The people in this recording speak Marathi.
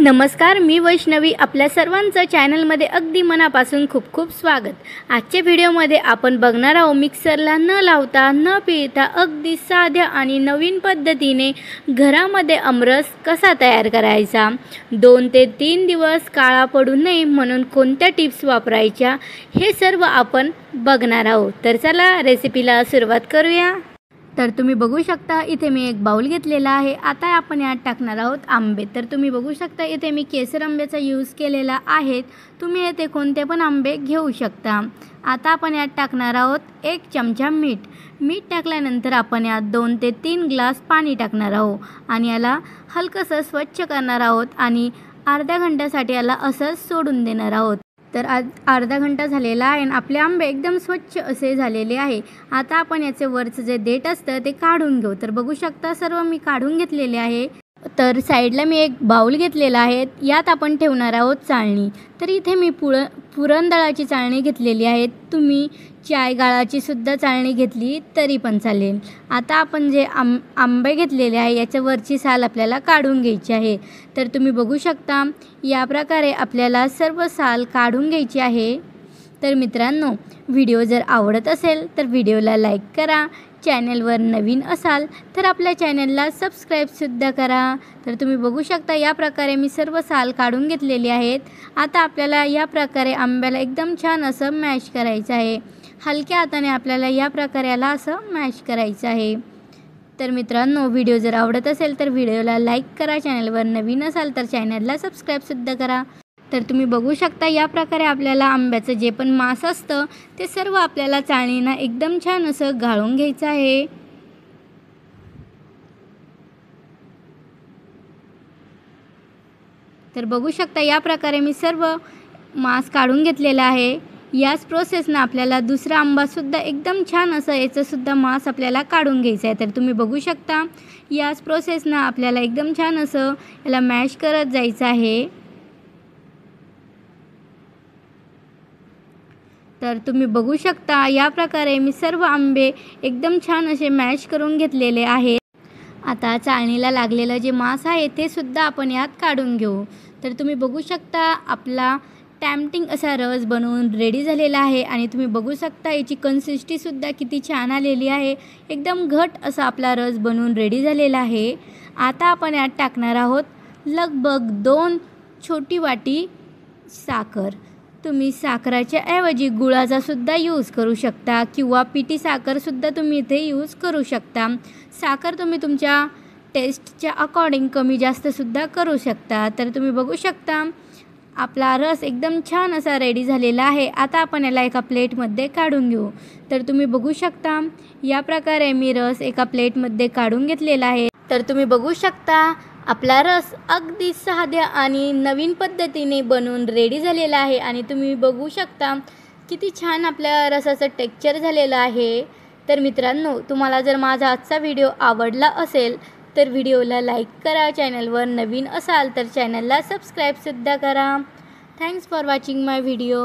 नमस्कार, मी वैष्णवी. आपल्या सर्वांचं चॅनलमध्ये अगदी मनापासून खूप खूप स्वागत. आजच्या व्हिडिओमध्ये आपण बघणार आहोत मिक्सरला न लावता न पिळता अगदी साध्या आणि नवीन पद्धतीने घरामध्ये आमरस कसा तयार करायचा. 2 ते 3 दिवस काळा पडू नये म्हणून कोणत्या टिप्स वापरायच्या हे सर्व आपण बघणार आहोत. तर चला रेसिपीला सुरुवात करूया. तर तुम्ही बघू शकता इथे मी एक बाउल घेतलेला आहे. आता आपण यात टाकणार आहोत आंबे. तर तुम्ही बघू शकता इथे मी केसर आंब्याचा यूज केलेला आहे. तुम्ही येथे कोणते पण आंबे घेऊ शकता. आता आपण यात टाकणार आहोत 1 चमचा मीठ. मीठ टाकल्यानंतर आपण यात 2 ते 3 ग्लास पाणी टाकणार आहोत आणि याला हलकंसं स्वच्छ करणार आहोत आणि अर्ध्या घंट्यासाठी याला असंच सोडून देणार आहोत. तर आज अर्धा घंटा झालेला आहे आणि आपले आंबे एकदम स्वच्छ असे झालेले आहे. आता आपण याचे वरचं जे देठ असतं ते काढून घेऊ. तर बघू शकता सर्व मी काढून घेतलेले आहे. तर साईडला मी एक बाउल घेतलेला आहे. यात आपण ठेवणार आहोत चाळणी. तर इथे मी पुरणदळाची चाळणी घेतलेली आहे. तुम्ही चाय गाळाची सुद्धा चाळणी घेतली तरी पण चालेल. आता आपण जे आंबे घेतलेले आहे याच्या वरची साल आपल्याला काढून घ्यायची आहे. तर तुम्ही बघू शकता या प्रकारे आपल्याला सर्व साल काढून घ्यायची आहे. तर मित्रांनो, व्हिडिओ जर आवडत असेल तर व्हिडिओला लाईक करा. चॅनलवर नवीन असाल तर आपल्या चॅनलला सबस्क्राईबसुद्धा करा. तर तुम्ही बघू शकता या प्रकारे मी सर्व साल काढून घेतलेली आहेत. आता आपल्याला या प्रकारे आंब्याला एकदम छान असं मॅश करायचं आहे. हलक्या हाताने आपल्याला या प्रकारे याला असं मॅश करायचं आहे. तर मित्रांनो, व्हिडिओ जर आवडत असेल तर व्हिडिओला लाईक करा. चॅनलवर नवीन असाल तर चॅनलला सबस्क्राईबसुद्धा करा. तर तुम्ही बघू शकता या प्रकारे आपल्याला आंब्याचं जे पण मांस असतं ते सर्व आपल्याला चाळणीनं एकदम छान असं गाळून घ्यायचं आहे. तर बघू शकता या प्रकारे मी सर्व मांस काढून घेतलेलं आहे. याच प्रोसेसनं आपल्याला दुसरा आंबासुद्धा एकदम छान असं याचंसुद्धा मांस आपल्याला काढून घ्यायचं आहे. तर तुम्ही बघू शकता याच प्रोसेसनं आपल्याला एकदम छान असं याला मॅश करत जायचं आहे. तर तुम्ही बघू शकता या प्रकारे मी सर्व आंबे एकदम छान असे मॅश करून घेतलेले आहेत. आता चाळणीला लागलेलं जे मांस आहे ते सुद्धा आपण यात काढून घेऊ. तर तुम्ही बघू शकता आपला टॅम्पटिंग असा रस बनवून रेडी झालेला आहे आणि तुम्ही बघू शकता याची कन्सिस्टन्सीसुद्धा किती छान आलेली आहे. एकदम घट असा आपला रस बनवून रेडी झालेला आहे. आता आपण यात टाकणार आहोत लगभग 2 छोटी वाटी साखर. तुम्ही साखराच्या ऐवजी गुळाचा सुद्धा यूज करू शकता किंवा पिठी साखरसुद्धा तुम्ही इथे यूज करू शकता. साखर तुम्ही तुमच्या टेस्टच्या अकॉर्डिंग कमी जास्तसुद्धा करू शकता. तर तुम्ही बघू शकता आपला रस एकदम छान असा रेडी झालेला आहे. आता आपण याला एका प्लेटमध्ये काढून घेऊ. तर तुम्ही बघू शकता या प्रकारे मी रस एका प्लेटमध्ये काढून घेतलेला आहे. तर तुम्ही बघू शकता आपला रस अगदी साध्या आणि नवीन पद्धतीने बनवून रेडी झालेला आहे आणि तुम्ही बघू शकता किती छान आपल्या रसाचं टेक्स्चर झालेलं आहे. तर मित्रांनो, तुम्हाला जर माझा आजचा व्हिडिओ आवडला असेल तर व्हिडिओला लाईक करा. चॅनलवर नवीन असाल तर चॅनलला सबस्क्राईबसुद्धा करा. Thanks for watching my video.